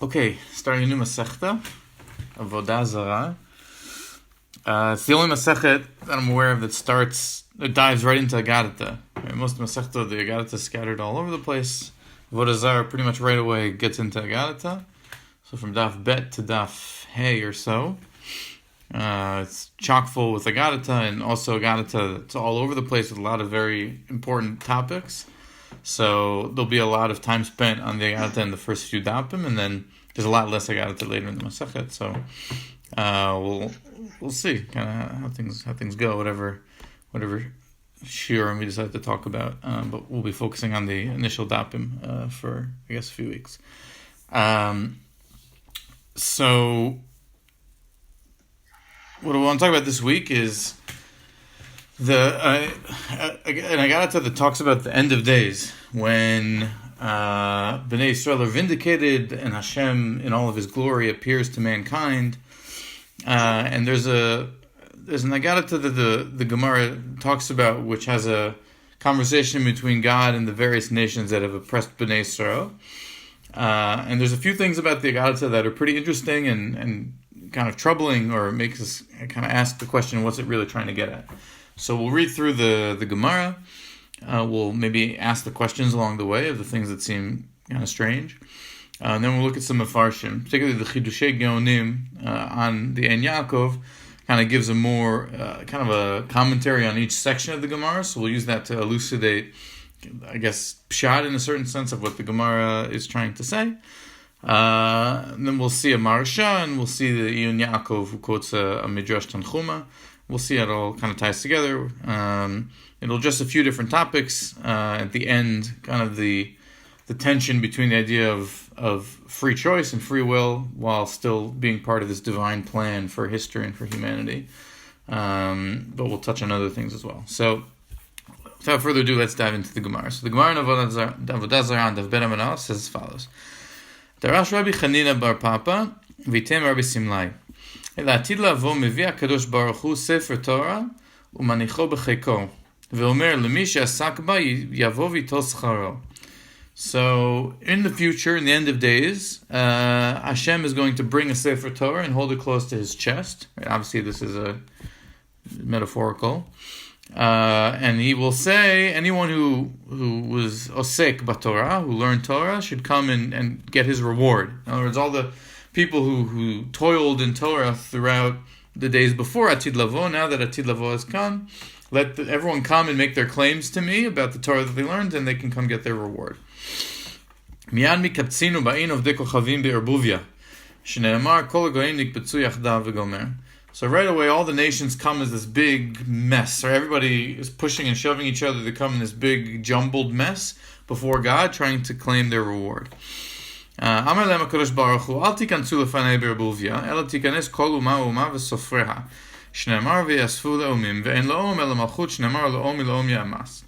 Okay, starting a new Masechta, Avodah Zarah. It's the only Masechet that I'm aware of that dives right into Agadata. Right? Most of Masechta, the Agadata is scattered all over the place. Avodah Zarah pretty much right away gets into Agadata. So from Daf Bet to Daf Hey or so, it's chock full with Agadata, and also Agadata, it's all over the place with a lot of very important topics. So there'll be a lot of time spent on the Agadata in the first few dapim, and then there's a lot less Agadata later in the Masechet. So we'll see kind of how things go, whatever shiurim we decide to talk about. But we'll be focusing on the initial dapim for I guess a few weeks. So what I want to talk about this week is an Agadata that talks about the end of days, when Bnei Yisrael are vindicated and Hashem in all of His glory appears to mankind. And there's an Agadata that the Gemara talks about, which has a conversation between God and the various nations that have oppressed Bnei Yisrael. And there's a few things about the Agadata that are pretty interesting and kind of troubling, or makes us kind of ask the question, what's it really trying to get at? So we'll read through the Gemara. We'll maybe ask the questions along the way of the things that seem kind of strange. And then we'll look at some Mefarshim, particularly the Chidushei Geonim on the En Yaakov, kind of gives a more kind of a commentary on each section of the Gemara. So we'll use that to elucidate, I guess, pshat in a certain sense of what the Gemara is trying to say. And then we'll see a Maharsha, and we'll see the En Yaakov who quotes a Midrash Tanchuma. We'll see how it all kind of ties together. It'll just a few different topics. At the end, kind of the tension between the idea of free choice and free will, while still being part of this divine plan for history and for humanity. But we'll touch on other things as well. So, without further ado, let's dive into the Gemara. So the Gemara in Avodah Zarah and Daf Ben Amanal says as follows: Darash Rabbi Chanina bar Papa v'tem Rabbi Simlai. לעתיד לבוא מביא הקדוש ברוך הוא ספר תורה ומניחו בחיקו ואומר למי שעסק בה יבוא ויטול שכרו. So in the future, in the end of days, Hashem is going to bring a sefer Torah and hold it close to His chest. Right? Obviously this is a metaphorical. And He will say, anyone who was osek b'Torah, who learned Torah, should come and get his reward. In other words, all the people who toiled in Torah throughout the days before Atid Lavo, now that Atid Lavo has come, let everyone come and make their claims to me about the Torah that they learned, and they can come get their reward. Miyan mikabtzinu ba'in ovdei kochavim be'erbuvia, shne'emar kol hagoyim nikbetzu yachdav v'gomer. So right away, all the nations come as this big mess. Right? Everybody is pushing and shoving each other to come in this big jumbled mess before God, trying to claim their reward. אמר להם הקדוש ברוך הוא, אל תיכנסו לפני בערבוביה, אלא תיכנס כל אומה ואומה וסופריה, שנאמר ויאספו לאומים, ואין לאום אלא מלכות, שנאמר לאום מלאום יאמס.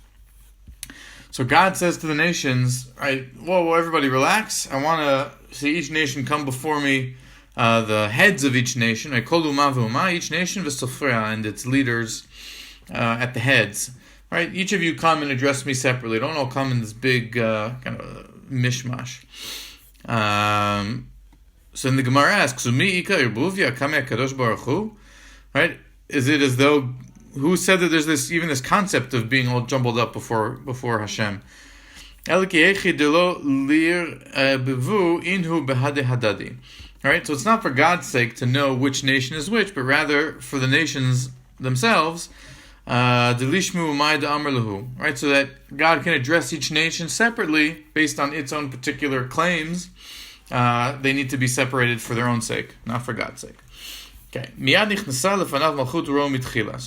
So God says to the nations, right, whoa, everybody relax. I want to see each nation come before me, the heads of each nation, right, kol uma ve'uma, each nation v'sofreha, and its leaders at the heads. Right, each of you come and address me separately. Don't all come in this big kind of mishmash. So then the Gemara asks, right? Is it as though, who said that there's this concept of being all jumbled up before Hashem? Right? So it's not for God's sake to know which nation is which, but rather for the nations themselves. Right? So that God can address each nation separately based on its own particular claims. They need to be separated for their own sake, not for God's sake. Okay. So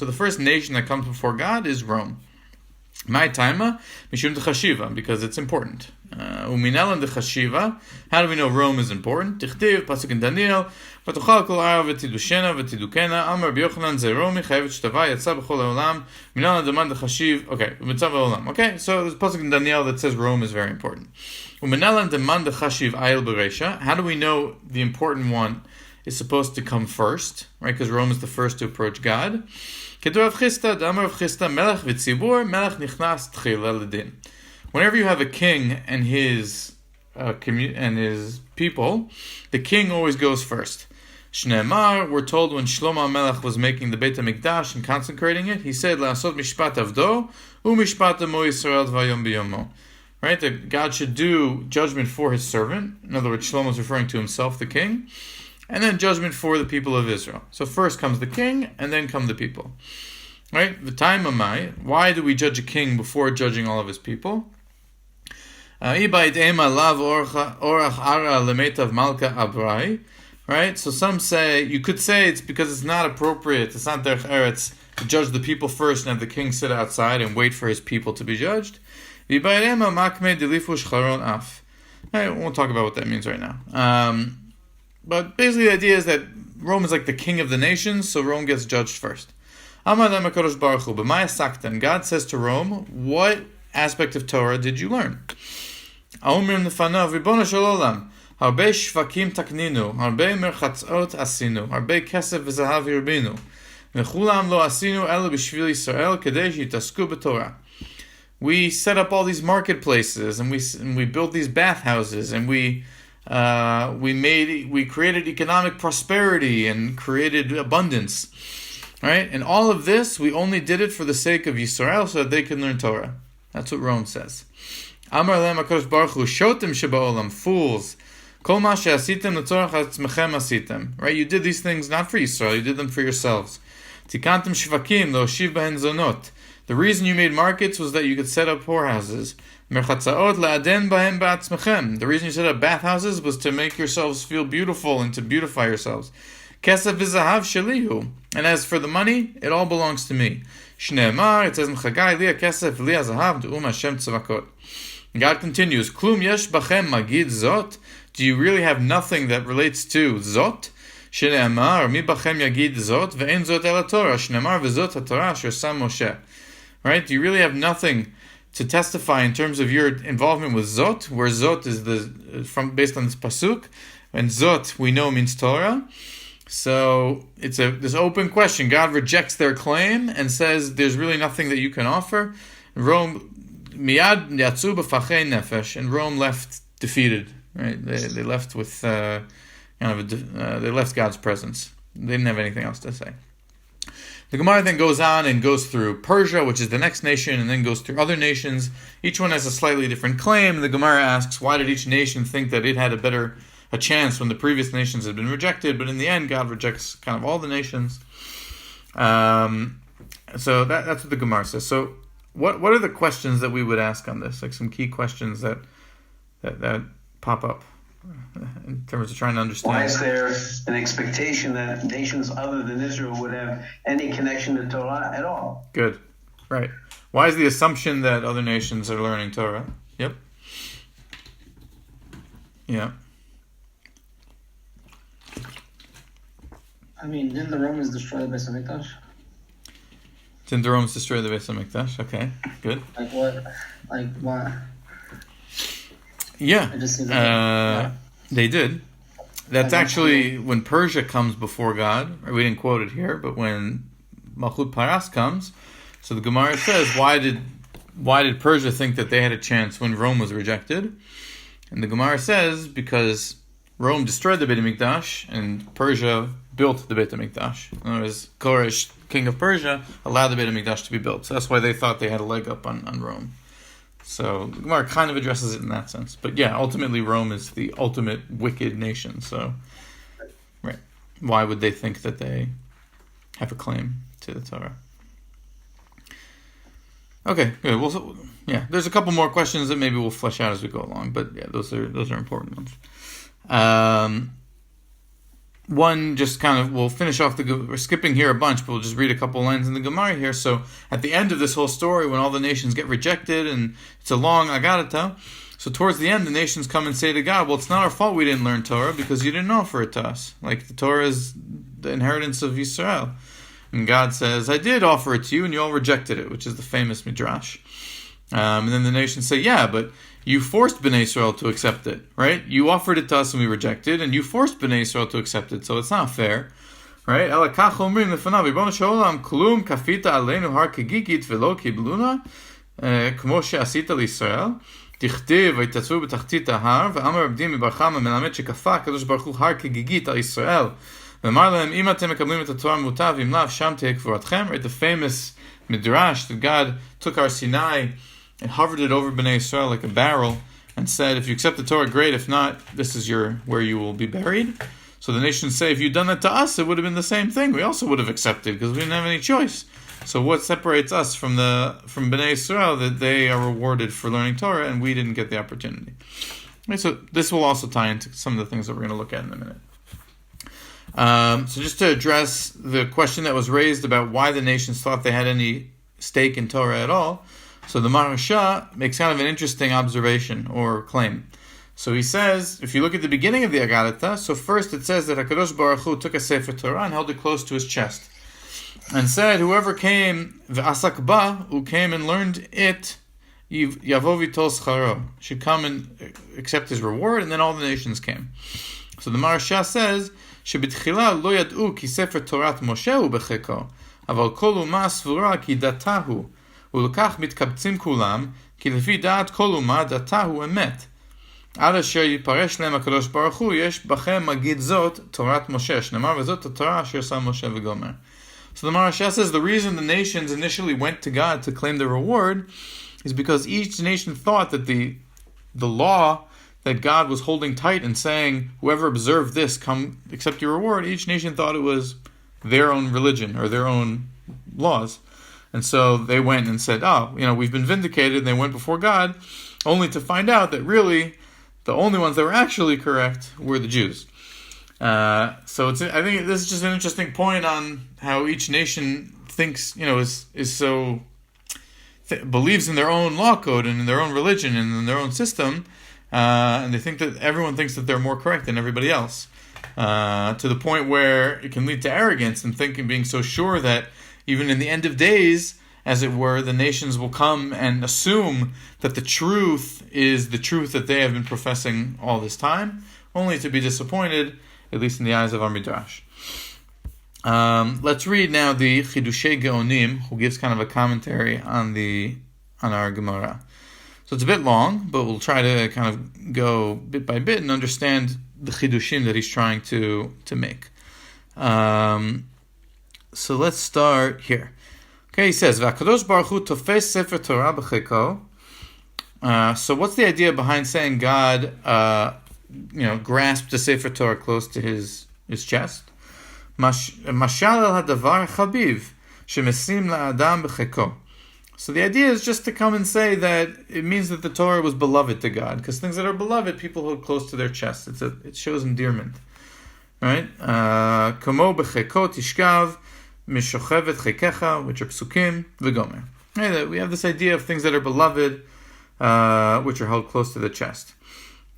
the first nation that comes before God is Rome. My time, because it's important. How do we know Rome is important? Pasuk in Daniel. Okay, so it's Pasuk in Daniel that says Rome is very important. How do we know the important one is supposed to come first, right? Because Rome is the first to approach God. Whenever you have a king and his and his people, the king always goes first. Shneemar, we're told when Shlomo HaMelech was making the Beit HaMikdash and consecrating it, he said, La'asot mishpat avdo, u'mishpat amo Yisrael v'ayom b'yomo. Right? That God should do judgment for his servant. In other words, Shlomo is referring to himself, the king, and then judgment for the people of Israel. So first comes the king, and then come the people. Right? V'taimamai, why do we judge a king before judging all of his people? Right? So some say, you could say it's because it's not appropriate, it's not derech eretz, to judge the people first and have the king sit outside and wait for his people to be judged. Right, we won't talk about what that means right now. But basically the idea is that Rome is like the king of the nations, so Rome gets judged first. God says to Rome, what aspect of Torah did you learn? Harbe shvakim takninu, harbe merchatzot asinu, harbe kesef v'zahav hirbinu, וכולם lo עשינו אלא בשביל ישראל כדי שיתעסקו בתורה. We set up all these marketplaces, and we built these bathhouses, and we created economic prosperity and created abundance, right? And all of this, we only did it for the sake of Yisrael, so that they can learn Torah. That's what Rome says. Amar lehem HaKadosh Baruch Hu, shotem sheba'olam, fools. Kol ma she'asitem letzorach atzmechem asitem. Right? You did these things not for Yisrael, you did them for yourselves. Tikantem shvakim le'oshiv behen zonot. The reason you made markets was that you could set up whorehouses. Merchatzaot le'aden bahem ba'atzmechem. The reason you set up bathhouses was to make yourselves feel beautiful and to beautify yourselves. Kesef v'zahav shelihu. And as for the money, it all belongs to me. Shneemar, it says in Chagai, liya kesef liya zahav de'um Hashem tzavakot. God continues, Klum yesh bachem magid zot. Do you really have nothing that relates to zot? Shneemar, mi bachem yagid zot, ve'en zot el Torah. Shneemar v'zot ha-Torah asher sam Moshe. Right? Do you really have nothing to testify in terms of your involvement with zot, where zot is based on this pasuk, and zot we know means Torah. So it's this open question. God rejects their claim and says there's really nothing that you can offer. Rome miyad yatzu b'fachei nefesh, and Rome left defeated. Right? They left with they left God's presence. They didn't have anything else to say. The Gemara then goes on and goes through Persia, which is the next nation, and then goes through other nations. Each one has a slightly different claim. The Gemara asks, why did each nation think that it had a chance when the previous nations had been rejected? But in the end, God rejects kind of all the nations. So that's what the Gemara says. So what are the questions that we would ask on this? Like some key questions that pop up in terms of trying to understand. Why is there an expectation that nations other than Israel would have any connection to Torah at all? Good. Right. Why is the assumption that other nations are learning Torah? Yep. Yeah. I mean, didn't the Romans destroy the Beis HaMikdash? Didn't the Romans destroy the Beis HaMikdash? Okay, good. Like what? Like why? Yeah, It just seems like they did. That's actually when Persia comes before God. We didn't quote it here, but when Malchut Paras comes, so the Gemara says, why did Persia think that they had a chance when Rome was rejected? And the Gemara says because Rome destroyed the Beit HaMikdash and Persia built the Beit HaMikdash. In other words, Koresh, king of Persia, allowed the Beit HaMikdash to be built. So that's why they thought they had a leg up on Rome. So the Gemara kind of addresses it in that sense. But yeah, ultimately Rome is the ultimate wicked nation. So, right. Why would they think that they have a claim to the Torah? Okay, good. Well, yeah, there's a couple more questions that maybe we'll flesh out as we go along. But yeah, those are important ones. One, just kind of, we'll finish off we're skipping here a bunch, but we'll just read a couple lines in the Gemara here. So at the end of this whole story, when all the nations get rejected, and it's a long Agadata, so towards the end, the nations come and say to God, well, it's not our fault we didn't learn Torah, because you didn't offer it to us. Like, the Torah is the inheritance of Yisrael. And God says, I did offer it to you, and you all rejected it, which is the famous Midrash. And then the nations say, yeah, but you forced Bnei Israel to accept it, right? You offered it to us and we rejected, and you forced Bnei Israel to accept it, so it's not fair, right? תכתיב, ויתעצבו בתחתית ההר, ואמר עבדים מברכם המלמד שכפה הקדוש ברוך הוא הר כגיגית על ישראל. ואמר להם, אם אתם מקבלים את התורה מוטב, אם לאו, שם תהיה קבורתכם. Right, the famous midrash that God took our Sinai and hovered it over Bnei Israel like a barrel and said, if you accept the Torah, great. If not, this is where you will be buried. So the nations say, if you'd done that to us, it would have been the same thing. We also would have accepted because we didn't have any choice. So what separates us from Bnei Israel, that they are rewarded for learning Torah and we didn't get the opportunity. Okay, so this will also tie into some of the things that we're going to look at in a minute. So just to address the question that was raised about why the nations thought they had any stake in Torah at all, so the Maharsha makes kind of an interesting observation or claim. So he says, if you look at the beginning of the Agadata, so first it says that HaKadosh Baruch Hu took a Sefer Torah and held it close to his chest, and said, whoever came, v'asak ba, who came and learned it, yavo v'tol scharo, should come and accept his reward, and then all the nations came. So the Maharsha says, שבתחילה לא ידעו כי ספר תורת משה הוא בחיקו, אבל כל אומה סבורה כי דתה הוא, ולכך מתקבצים כולם, כי לפי דעת כל אומה דתה הוא אמת. עד אשר יפרש להם הקדוש ברוך הוא, יש בכם מגיד זאת תורת משה, שנאמר וזאת התורה אשר שם משה וגומר. So the Maharsha says the reason the nations initially went to God to claim the reward is because each nation thought that the law that God was holding tight and saying, whoever observed this, come accept your reward, each nation thought it was their own religion or their own laws. And so they went and said, we've been vindicated, and they went before God, only to find out that really the only ones that were actually correct were the Jews. I think this is just an interesting point on how each nation thinks, believes in their own law code and in their own religion and in their own system, and they think that everyone thinks that they're more correct than everybody else, to the point where it can lead to arrogance and being so sure that even in the end of days, as it were, the nations will come and assume that the truth is the truth that they have been professing all this time, only to be disappointed, at least in the eyes of our Midrash. Let's read now the Chidushei Geonim, who gives kind of a commentary on our Gemara. So it's a bit long, but we'll try to kind of go bit by bit and understand the chidushim that he's trying to make. So let's start here. Okay, he says, "V'Hakadosh Baruch Hu tofes sefer Torah b'cheko." So what's the idea behind saying God, grasped the sefer Torah close to his chest? Mashal el hadavar chabiv shemesim la'adam b'cheko. So the idea is just to come and say that it means that the Torah was beloved to God, because things that are beloved, people hold close to their chest. It shows endearment, right? Kamo b'cheko tishkav mishochevet chekecha, which are psukim v'gomer. We have this idea of things that are beloved, which are held close to the chest.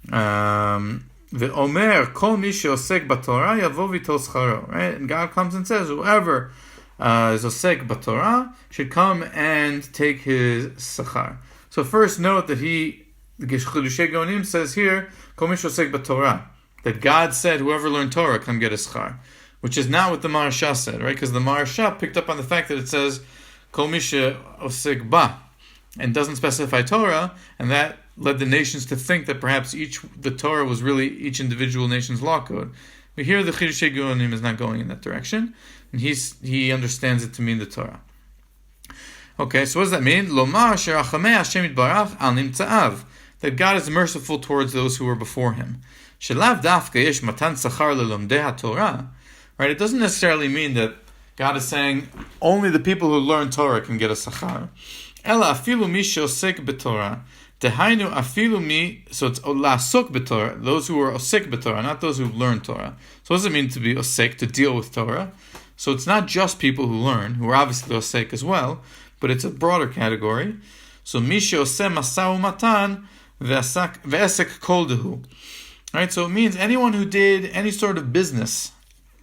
V'omer kol mi sheosek b'Torah yavo v'tol scharo. Right, and God comes and says, whoever is osek b'Torah should come and take his sachar. So first note that the Chidushei Geonim says here, kol mi sheosek b'Torah, that God said, whoever learned Torah, come get a schar, which is not what the Maharsha said, right? Because the Maharsha picked up on the fact that it says kol mi sheosek ba, and doesn't specify Torah, and that led the nations to think that perhaps the Torah was really each individual nation's law code. But here the Chidushei Geonim is not going in that direction, and he understands it to mean the Torah. Okay, so what does that mean? Lomar sherachamei Hashem yitbarach al nimtzaav, that God is merciful towards those who were before Him. Shelav dafka yesh matan sachar lelomdei haTorah. Right, it doesn't necessarily mean that God is saying only the people who learn Torah can get a sachar. Ela afilu mi sheosek b'Torah. Dehainu afilu mi, so it's la'asok b'Torah, those who are osek b'Torah, not those who learn Torah. So what does it mean to be osek, to deal with Torah? So it's not just people who learn, who are obviously osek as well, but it's a broader category. So mi sheoseh masau matan ve'esek kol dehu. Right, so it means anyone who did any sort of business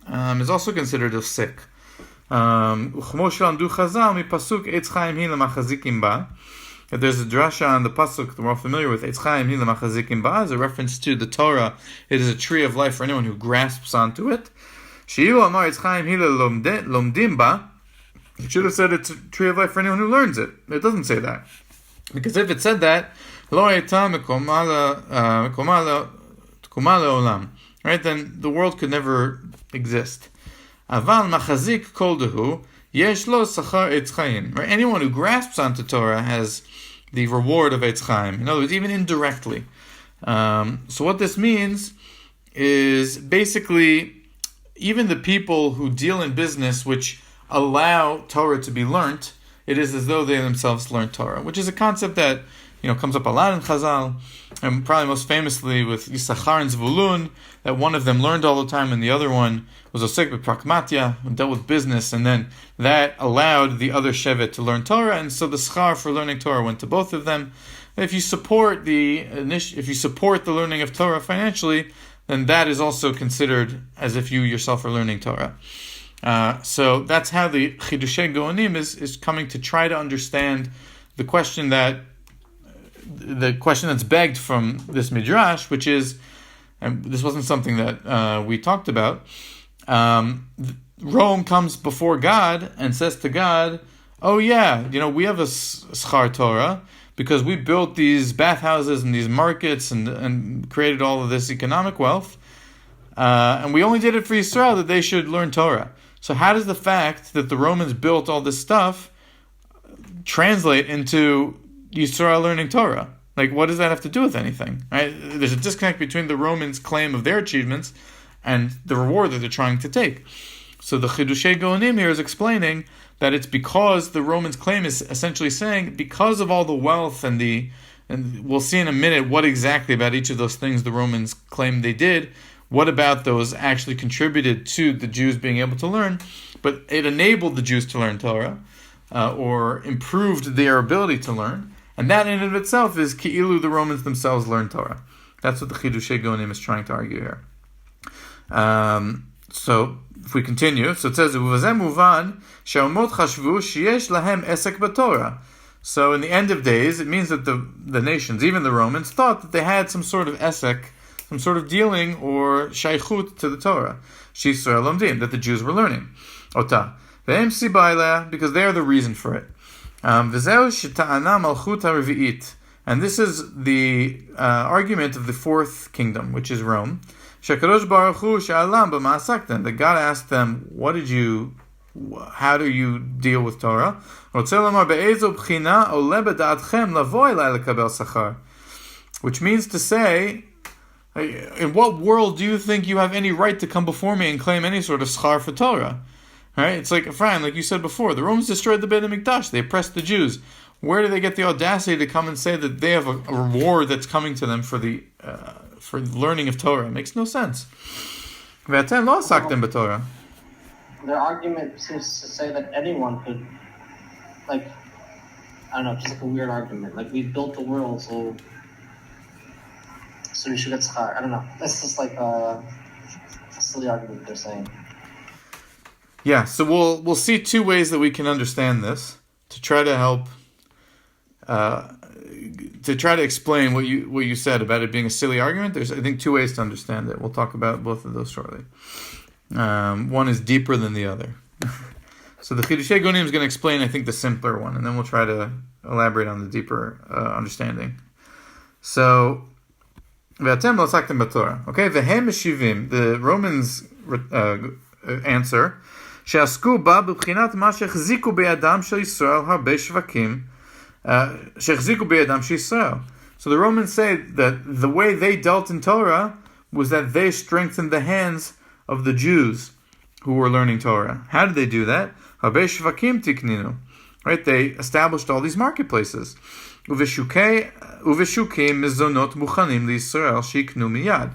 is also considered osek. Uchmo shelamdu chazal mi pasuk eitz chaim hi lemachazikim ba. If there's a drasha on the pasuk that we're all familiar with, Eitz Chaim hi lemachazikim ba, is a reference to the Torah. It is a tree of life for anyone who grasps onto it. She'ilu amar Eitz Chaim hi lomdim ba, it should have said it's a tree of life for anyone who learns it. It doesn't say that. Because if it said that, lo הייתה מקומה לעולם. Right? Then the world could never exist. אבל מחזיק כל דהו, יש לו שכר עץ חיים. Right? Anyone who grasps onto Torah has the reward of Eitz Chaim. In other words, even indirectly. So what this means is basically even the people who deal in business which allow Torah to be learnt, it is as though they themselves learn Torah, which is a concept that comes up a lot in Chazal, and probably most famously with Yisachar and Zvulun, that one of them learned all the time and the other one was osek b'pragmatia, dealt with business, and then that allowed the other shevet to learn Torah, and so the schar for learning Torah went to both of them. If you support the learning of Torah financially, then that is also considered as if you yourself are learning Torah. So that's how the Chidushei Gaonim is coming to try to understand the question that's begged from this midrash, which is, and this wasn't something that we talked about. Rome comes before God and says to God, "Oh yeah, we have a schar Torah because we built these bathhouses and these markets and created all of this economic wealth, and we only did it for Yisrael that they should learn Torah." So how does the fact that the Romans built all this stuff translate into Yisrael learning Torah? Like, what does that have to do with anything? Right? There's a disconnect between the Romans' claim of their achievements and the reward that they're trying to take. So the Chidushei Gaonim here is explaining that it's because the Romans' claim is essentially saying, because of all the wealth and we'll see in a minute what exactly about each of those things the Romans claim they did, what about those actually contributed to the Jews being able to learn, but it enabled the Jews to learn Torah, or improved their ability to learn, and that in and of itself is ki'ilu the Romans themselves learned Torah. That's what the Chidushei Gaonim is trying to argue here. So if we continue, so it says, "Uvazeh muvan she'omot chashvu sheyesh lahem esek b'Torah." So in the end of days, it means that the nations, even the Romans, thought that they had some sort of esek, some sort of dealing or shaychut to the Torah. Yisrael lomdim, that the Jews were learning. Ota. Ve'em siba, because they are the reason for it. V'zeu sheta'ana malchut ha'revi'it. And this is the argument of the fourth kingdom, which is Rome. Shekadosh Baruch Hu she'alam b'ma'asaktem. That God asked them, how do you deal with Torah? Which means to say, in what world do you think you have any right to come before me and claim any sort of schar for Torah? Right? It's like, Ephraim, like you said before, the Romans destroyed the Beit HaMikdash. They oppressed the Jews. Where do they get the audacity to come and say that they have a reward that's coming to them for the learning of Torah? It makes no sense. Their argument seems to say that anyone could, I don't know, just like a weird argument. Like, we built the world, so we should get schar. I don't know. That's just like a silly argument they're saying. Yeah, so we'll see two ways that we can understand this to try to help, to try to explain what you said about it being a silly argument. There's, I think, two ways to understand it. We'll talk about both of those shortly. One is deeper than the other. So the Chidushei Gaonim is going to explain, I think, the simpler one, and then we'll try to elaborate on the deeper understanding. So, Ve'atem lo saktem b'Torah. Okay, ve'hem meshivim. The Romans answer, she'asku ba b'bchinat ma shechziku be'adam shel Yisrael harbe shvakim, shechziku be'adam shel Yisrael. So the Romans say that the way they dealt in Torah was that they strengthened the hands of the Jews who were learning Torah. How did they do that? Harbe shvakim tikninu. Right? They established all these marketplaces. Uveshukim mizonot muchanim liYisrael shiknu miyad.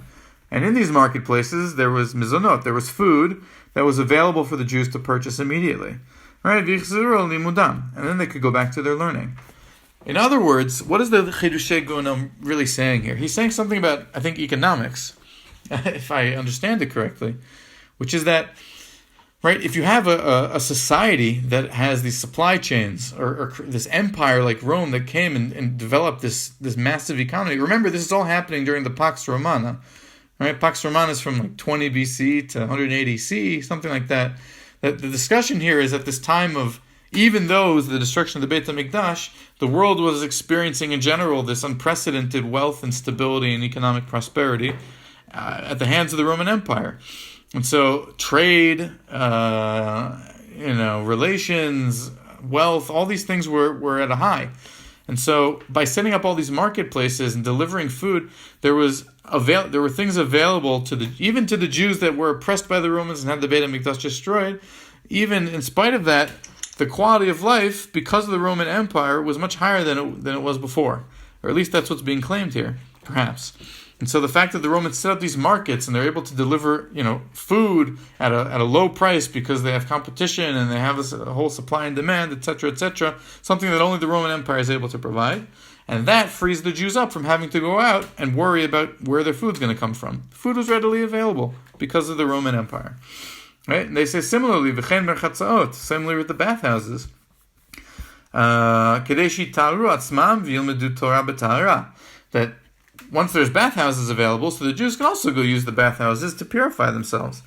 And in these marketplaces, there was mizonot, there was food that was available for the Jews to purchase immediately. Right? V'yichzuru limudam. And then they could go back to their learning. In other words, what is the Chidushei Gaonim really saying here? He's saying something about, I think, economics, if I understand it correctly, which is that, right, if you have a society that has these supply chains or this empire like Rome that came and developed this massive economy. Remember, this is all happening during the Pax Romana, right? Pax Romana is from like 20 BC to 180 CE, something like that. The discussion here is at this time of even though it was the destruction of the Beit HaMikdash, the world was experiencing in general this unprecedented wealth and stability and economic prosperity at the hands of the Roman Empire. And so trade, relations, wealth, all these things were at a high. And so by setting up all these marketplaces and delivering food, there were things available even to the Jews that were oppressed by the Romans and had the Beit HaMikdash destroyed. Even in spite of that, the quality of life, because of the Roman Empire, was much higher than it was before. Or at least that's what's being claimed here, perhaps. And so the fact that the Romans set up these markets and they're able to deliver, food at a low price because they have competition and they have a whole supply and demand, etc., something that only the Roman Empire is able to provide. And that frees the Jews up from having to go out and worry about where their food's going to come from. Food was readily available because of the Roman Empire. Right? And they say similarly, v'chein merchatzaot, similarly with the bathhouses. Kedei shitaru atzmam v'yilmedu Torah b'tahara. That once there's bathhouses available, so the Jews can also go use the bathhouses to purify themselves.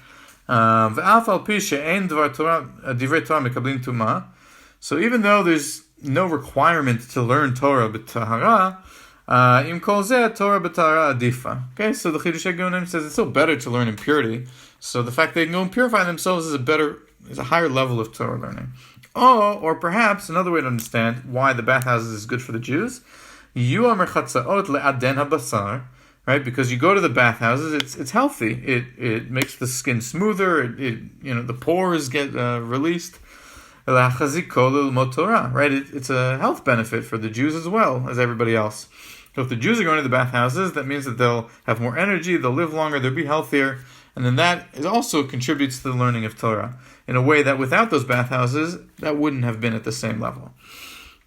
So even though there's no requirement to learn Torah b'tahara, im kol zeh Torah b'tahara adifa. Okay, so the Chidushei Geonim says it's still better to learn in purity. So the fact they can go and purify themselves is a higher level of Torah learning. Or perhaps another way to understand why the bathhouses is good for the Jews. Right? Because you go to the bathhouses, it's healthy. It makes the skin smoother. The pores get released. Right? It's a health benefit for the Jews as well as everybody else. So if the Jews are going to the bathhouses, that means that they'll have more energy, they'll live longer, they'll be healthier, and then that also contributes to the learning of Torah in a way that without those bathhouses, that wouldn't have been at the same level.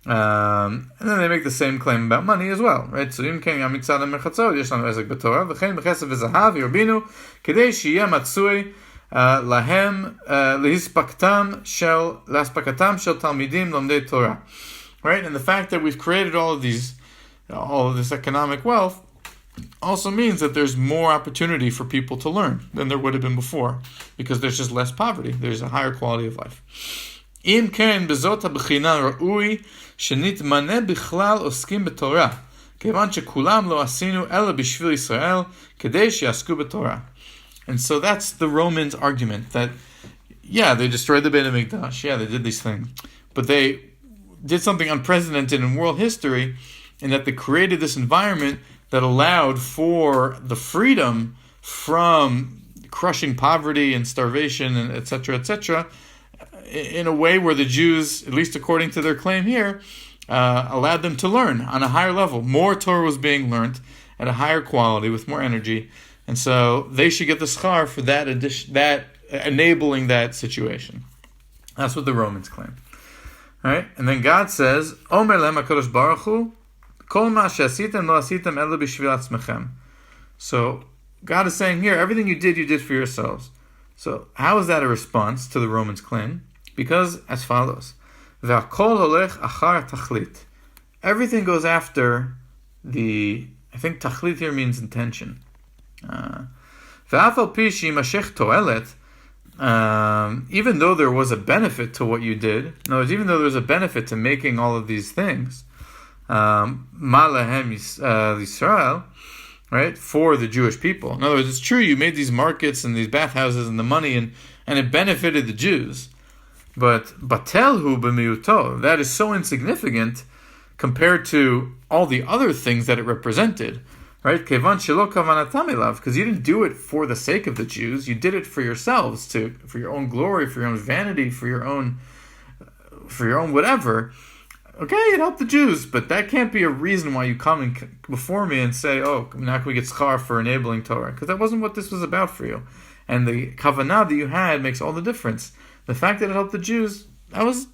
And then they make the same claim about money as well, right? So im ken yamitzad merchatzot yesh lanu ezek b'Torah v'chein b'chesed v'zahav yirbinu kedei sheyeh matzui lahem lehispakatam shel talmidim lomdei Torah, right? And the fact that we've created all of this economic wealth also means that there's more opportunity for people to learn than there would have been before, because there's just less poverty. There's a higher quality of life. Im ken bezot habechina ra'ui shenitmaneh bichlal oskim b'Torah, kevan shekulam lo asinu ela bishvil Israel kedei sheyasku b'Torah. And so that's the Romans' argument that, they destroyed the Beit HaMikdash, they did these things, but they did something unprecedented in world history in that they created this environment that allowed for the freedom from crushing poverty and starvation and etc., in a way where the Jews, at least according to their claim here, allowed them to learn on a higher level. More Torah was being learned at a higher quality with more energy, and so they should get the schar for that enabling that situation. That's what the Romans claim. All right, and then God says, "Omer lem HaKadosh Baruch Hu, kol ma she'asitem lo asitem ela b'shvil atzmechem." So God is saying here, everything you did for yourselves. So how is that a response to the Romans' claim? Because as follows: V'akol holech achar tachlit. Everything goes after I think tachlit here means intention. V'af al pi she'imashech to'elet. Even though there was a benefit to what you did, even though there was a benefit to making all of these things, ma lahem Yisrael, right, for the Jewish people. In other words, it's true you made these markets and these bathhouses and the money and it benefited the Jews, but batelhu b'miyuto, that is so insignificant compared to all the other things that it represented, right? Kevan shelo kavanatam elav, because you didn't do it for the sake of the Jews, you did it for yourselves, for your own glory, for your own vanity, for your own whatever. Okay, it helped the Jews, but that can't be a reason why you come before me and say, now can we get schar for enabling Torah? Because that wasn't what this was about for you. And the kavanah that you had makes all the difference. The fact that it helped the Jews, that was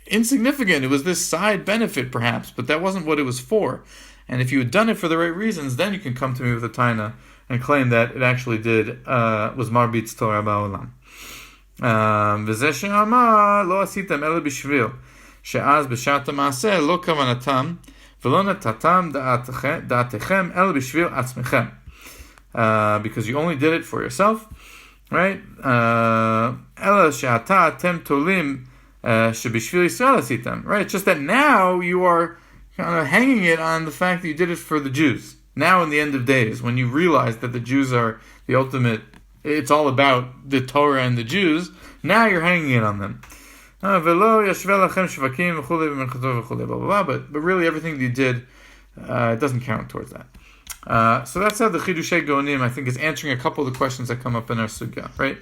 insignificant. It was this side benefit, perhaps, but that wasn't what it was for. And if you had done it for the right reasons, then you can come to me with a taina and claim that it actually was marbitz Torah ba'olam. V'zeh she'amar lo asitem ela b'shvil. שאז בשעת המעשה לא כוונתם ולא נתתם דעתכם אלא בשביל עצמכם. Because you only did it for yourself, right? אלא שעתה אתם תולים Shebishvil Yisrael asitem, right? It's just that now you are kind of hanging it on the fact that you did it for the Jews. Now in the end of days, when you realize that the Jews are the ultimate, it's all about the Torah and the Jews, now you're hanging it on them. But really everything that you did, it doesn't count towards that. So that's how the Chidushei Gaonim, I think, is answering a couple of the questions that come up in our sugya, right?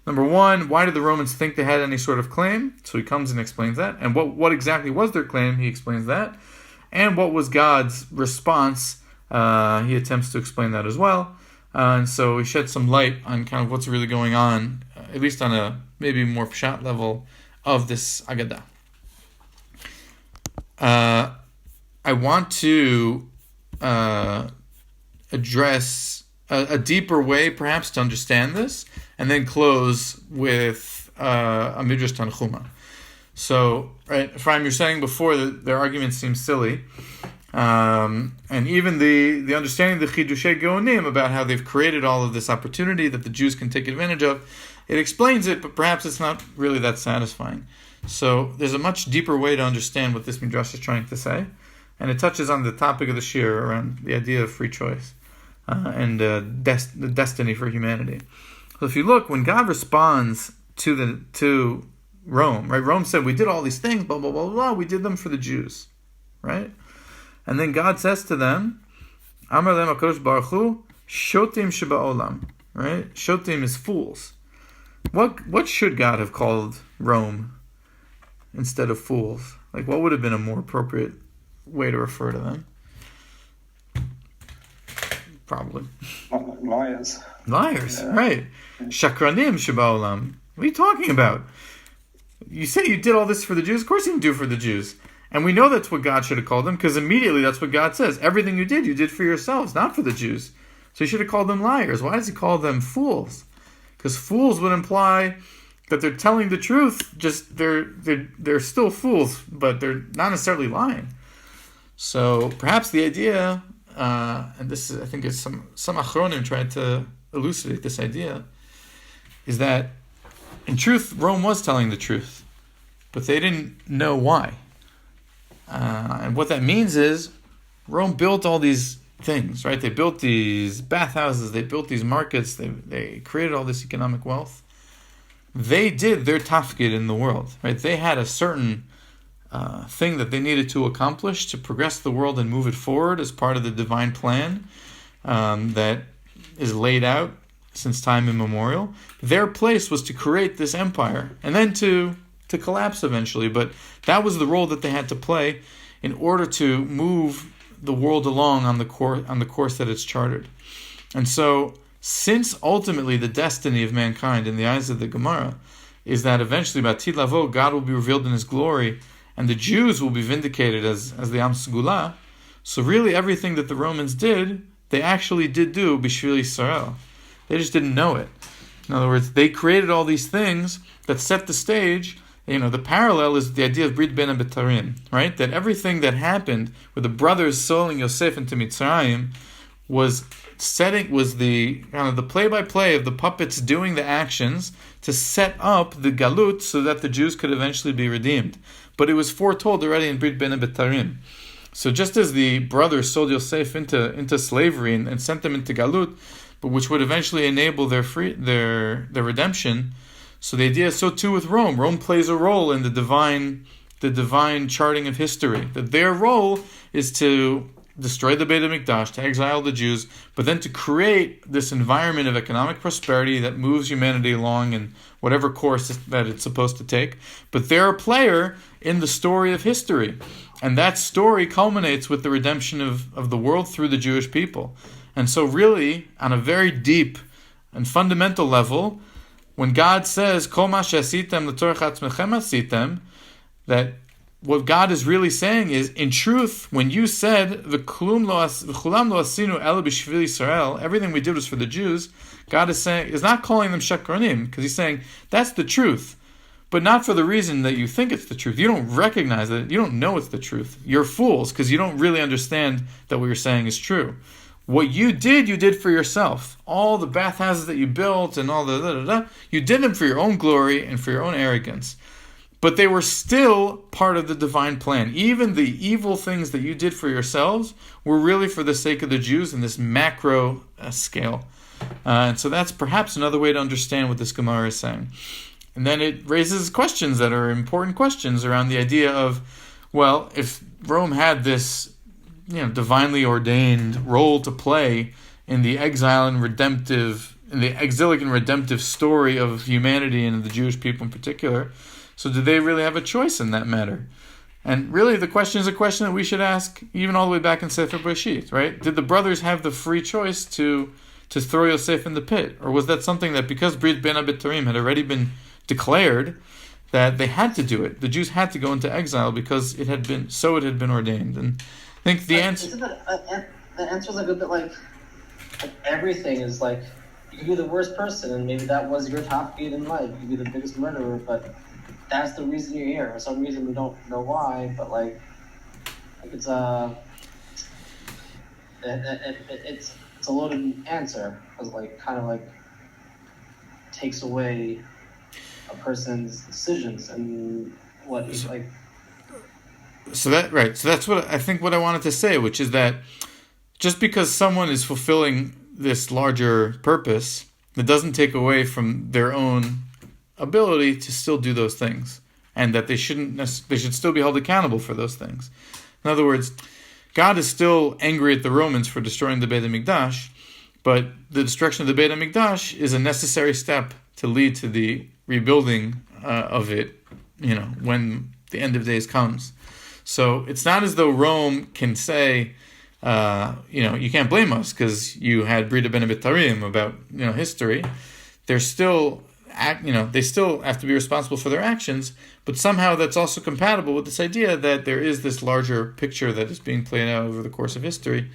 Number one, why did the Romans think they had any sort of claim? So he comes and explains that. And what exactly was their claim? He explains that. And what was God's response? He attempts to explain that as well. And so he sheds some light on kind of what's really going on, at least on a maybe more pshat level of this Agadah. I want to address a deeper way, perhaps, to understand this, and then close with a Midrash Tanchuma. So, right, Ephraim, you're saying before that their argument seems silly, and even the understanding of the Chidushei Gaonim about how they've created all of this opportunity that the Jews can take advantage of, it explains it, but perhaps it's not really that satisfying. So there's a much deeper way to understand what this Midrash is trying to say, and it touches on the topic of the Shir around the idea of free choice and the destiny for humanity. So if you look, when God responds to Rome, right? Rome said, we did all these things, blah, blah, blah, blah, we did them for the Jews, right? And then God says to them, Amar lehem HaKadosh Baruch Hu, shotim sheba'olam, right? Shotim is fools. What should God have called Rome instead of fools? Like, what would have been a more appropriate way to refer to them? Probably. Liars. Liars, right. Shakranim sheba'olam. What are you talking about? You say you did all this for the Jews? Of course you didn't do it for the Jews. And we know that's what God should have called them, because immediately that's what God says. Everything you did for yourselves, not for the Jews. So he should have called them liars. Why does he call them fools? Because fools would imply that they're telling the truth, just they're still fools, but they're not necessarily lying. So perhaps the idea, and this is, I think it's some Achronim tried to elucidate this idea, is that in truth, Rome was telling the truth, but they didn't know why. And what that means is Rome built all these things, right? They built these bathhouses, they built these markets, they created all this economic wealth. They did their tafkid in the world, right? They had a certain thing that they needed to accomplish to progress the world and move it forward as part of the divine plan that is laid out since time immemorial. Their place was to create this empire and then to collapse eventually, but that was the role that they had to play in order to move the world along on the course that it's charted. And so, since ultimately the destiny of mankind in the eyes of the Gemara is that eventually B'atid Lavo, God will be revealed in His glory, and the Jews will be vindicated as the Am Segula, so really everything that the Romans did, they actually did do Bishvil Israel. They just didn't know it. In other words, they created all these things that set the stage. You know, the parallel is the idea of Brit Ben Betarim, right? That everything that happened with the brothers selling Yosef into Mitzrayim was the kind of the play-by-play of the puppets doing the actions to set up the galut so that the Jews could eventually be redeemed. But it was foretold already in Brit Ben Betarim. So just as the brothers sold Yosef into slavery and sent them into galut, but which would eventually enable their redemption. So the idea is so too with Rome. Rome plays a role in the divine charting of history. That their role is to destroy the Beit HaMikdash, to exile the Jews, but then to create this environment of economic prosperity that moves humanity along in whatever course that it's supposed to take. But they're a player in the story of history. And that story culminates with the redemption of the world through the Jewish people. And so really, on a very deep and fundamental level, when God says, Kol ma she'asitem l'torach atzmechem asitem, that what God is really saying is, in truth, when you said, V'kulam lo asinu ela b'shvil Yisrael, everything we did was for the Jews, God is not calling them shakranim, because He's saying, that's the truth, but not for the reason that you think it's the truth. You don't recognize it. You don't know it's the truth. You're fools, because you don't really understand that what you're saying is true. What you did for yourself. All the bathhouses that you built and all you did them for your own glory and for your own arrogance. but they were still part of the divine plan. Even the evil things that you did for yourselves were really for the sake of the Jews in this macro scale. And so that's perhaps another way to understand what this Gemara is saying. And then it raises questions that are important questions around the idea of, well, if Rome had this, divinely ordained role to play in the exilic and redemptive story of humanity and the Jewish people in particular, so did they really have a choice in that matter? And really, the question is a question that we should ask even all the way back in Sefer Bereshit, right? Did the brothers have the free choice to throw Yosef in the pit? Or was that something that because Brit Ben Abitarim had already been declared, that they had to do it? The Jews had to go into exile because it had been ordained. And I think the answer... The answer is like a bit like everything is like, you could be the worst person and maybe that was your top feat in life. You could be the biggest murderer, but that's the reason you're here. For some reason we don't know why, but it's a loaded answer, because takes away a person's decisions and what is like. So that's what I think. What I wanted to say, which is that just because someone is fulfilling this larger purpose, that doesn't take away from their own ability to still do those things, and that they should still be held accountable for those things. In other words, God is still angry at the Romans for destroying the Beit HaMikdash, but the destruction of the Beit HaMikdash is a necessary step to lead to the rebuilding of it, when the end of days comes. So it's not as though Rome can say, you can't blame us because you had Brita Ben Abitarim about, history. They're still, they still have to be responsible for their actions, but somehow that's also compatible with this idea that there is this larger picture that is being played out over the course of history.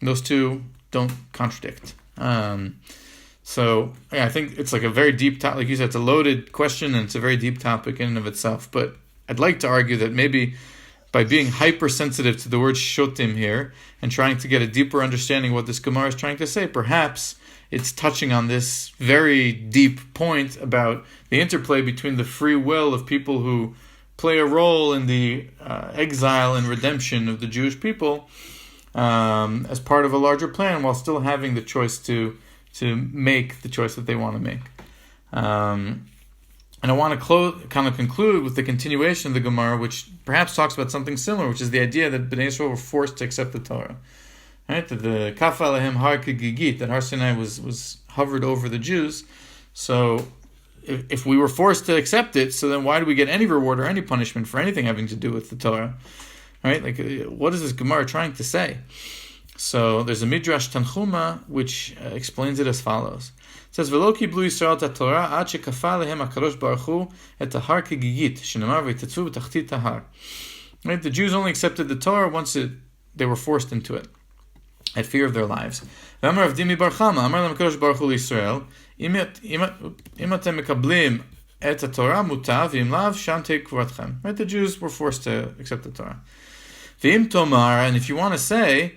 And those two don't contradict. I think it's like a very deep topic. Like you said, it's a loaded question and it's a very deep topic in and of itself. But I'd like to argue that maybe by being hypersensitive to the word shotim here and trying to get a deeper understanding of what this Gemara is trying to say, perhaps it's touching on this very deep point about the interplay between the free will of people who play a role in the exile and redemption of the Jewish people as part of a larger plan, while still having the choice to make the choice that they want to make. And I want to conclude with the continuation of the Gemara, which perhaps talks about something similar, which is the idea that Bnei Yisrael were forced to accept the Torah. Right? That the Kaf Alehem Har Kigigit, that Har Sinai was hovered over the Jews. So if we were forced to accept it, so then why do we get any reward or any punishment for anything having to do with the Torah? Right? What is this Gemara trying to say? So there's a Midrash Tanchuma which explains it as follows. It says, "V'lo kiblu Yisrael et Torah ad shekafa lehem HaKadosh Baruch Hu et hahar kegigit shenemar v'yitatzu b'tachtit hahar." Right, the Jews only accepted the Torah once they were forced into it, at fear of their lives. V'amar Rav Dimi Bar Chama, Amar Lam HaKadosh Baruch Hu Yisrael, im atem mekablim et Torah mutav v'im lav sham tei kvuratchem. Right, the Jews were forced to accept the Torah. V'im tomar, and if you want to say,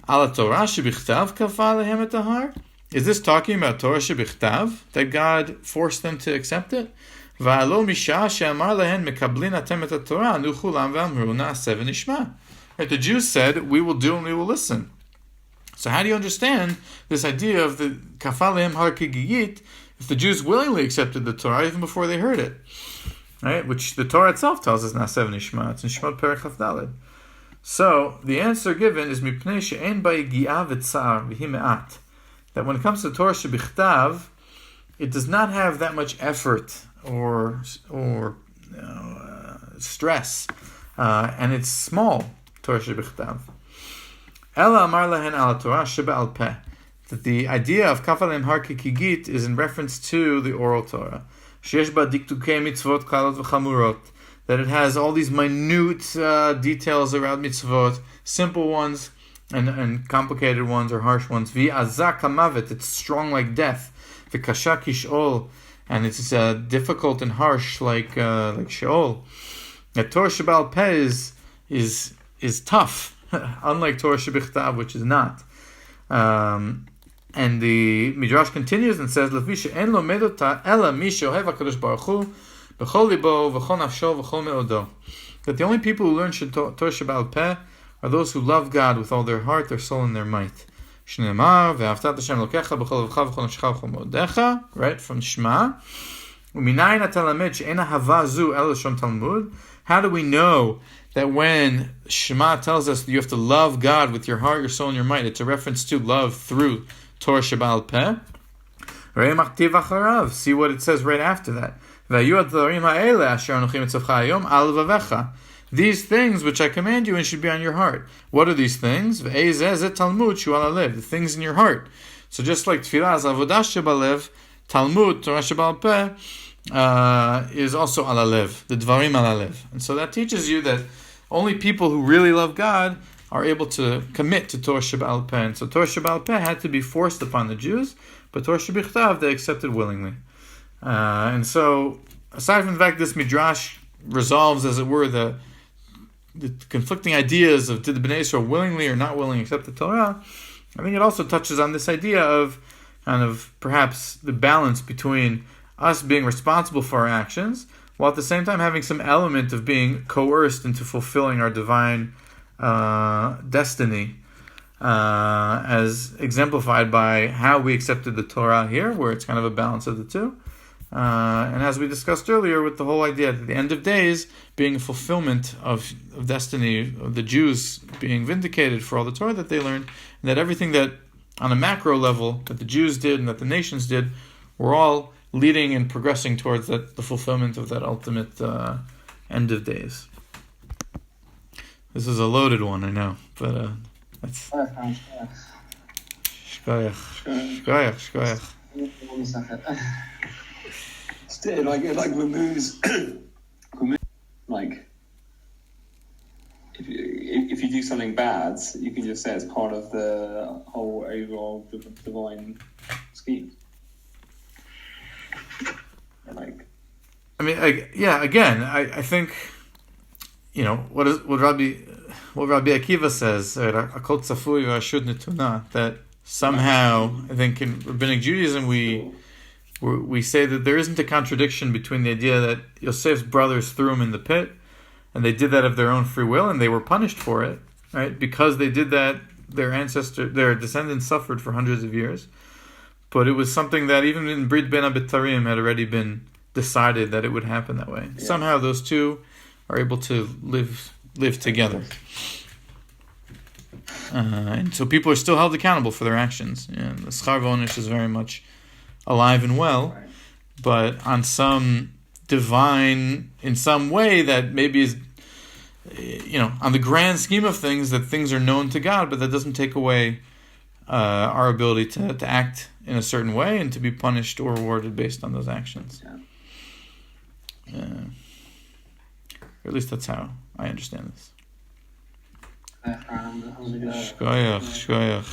ala Torah shebichtav kafa lehem et hahar, is this talking about Torah shebichtav, that God forced them to accept it? Va'alo misha she'amar lehen mekablin atem et Torah nu chulam v'amru na'aseh v'nishma. Right, the Jews said, we will do and we will listen. So how do you understand this idea of the kafal lehem har kigiyit if the Jews willingly accepted the Torah even before they heard it? Right, which the Torah itself tells us na'aseh v'nishma. It's in Shemot Perek Chaf Daled. So the answer given is mipnei she'en ba'igi'ah v'tzar v'hi me'at. That when it comes to Torah shebichtav, it does not have that much effort or stress, and it's small. Torah shebichtav. Ela amar lahen ala Torah sheba'al peh. That the idea of kafalem har kikigit is in reference to the oral Torah. Sheyesh ba diktukei mitzvot klalot v'chamurot. That it has all these minute details around mitzvot, simple ones and complicated ones or harsh ones. V'azak hamavet, it's strong like death. V'kasha kishol, and it's difficult and harsh like Sheol. That Torah Sheba'al Peh is tough, unlike Torah Shebichtav, which is not. And the Midrash continues and says, "Lefi she'en lomed ota ela mi she'ohev HaKadosh Baruch Hu v'chol libo, v'chol nafsho, v'chol me'odo. That the only people who learn Torah Shebaal Peh are those who love God with all their heart, their soul, and their might. Shneimar, ve'aftat Hashem Elokecha, b'chol levcha, v'chol nafshecha, v'chol me'odecha, right, from Shema. U'minayin ata lamed she'ena hava zu el lashon Talmud. How do we know that when Shema tells us that you have to love God with your heart, your soul, and your might, it's a reference to love through Torah Shebaal Peh? See what it says right after that. These things which I command you and should be on your heart. What are these things? The things in your heart. So just like Tefillah is Avodah Shebalev, Talmud, Torah Shebaal Peh, is also alalev, the dvarim alalev. And so that teaches you that only people who really love God are able to commit to Torah Shebaal Peh. And so Torah Shebaal Peh had to be forced upon the Jews, but Torah Shebichtav they accepted willingly. And so, aside from the fact this midrash resolves, as it were, the conflicting ideas of did the Bnei Yisrael willingly or not willingly accept the Torah, I think it also touches on this idea of kind of perhaps the balance between us being responsible for our actions, while at the same time having some element of being coerced into fulfilling our divine destiny, as exemplified by how we accepted the Torah here, where it's kind of a balance of the two. And as we discussed earlier, with the whole idea that the end of days being a fulfillment of destiny, of the Jews being vindicated for all the Torah that they learned, and that everything that on a macro level that the Jews did and that the nations did were all leading and progressing towards the fulfillment of that ultimate end of days. This is a loaded one, I know, but that's shkoyach. Still, it removes like if you do something bad, you can just say it's part of the whole overall divine scheme. I think, what Rabbi Akiva says, that somehow, I think in Rabbinic Judaism we say that there isn't a contradiction between the idea that Yosef's brothers threw him in the pit, and they did that of their own free will, and they were punished for it, right? Because they did that, their descendants suffered for hundreds of years. But it was something that even in Brit Ben Abitarim had already been decided that it would happen that way. Yeah. Somehow those two are able to live together. And so people are still held accountable for their actions. And the Schar V'Onish is very much alive and well, but on some divine, in some way that maybe is, on the grand scheme of things, that things are known to God, but that doesn't take away our ability to act in a certain way and to be punished or rewarded based on those actions. Or at least that's how I understand this. Shkoyach.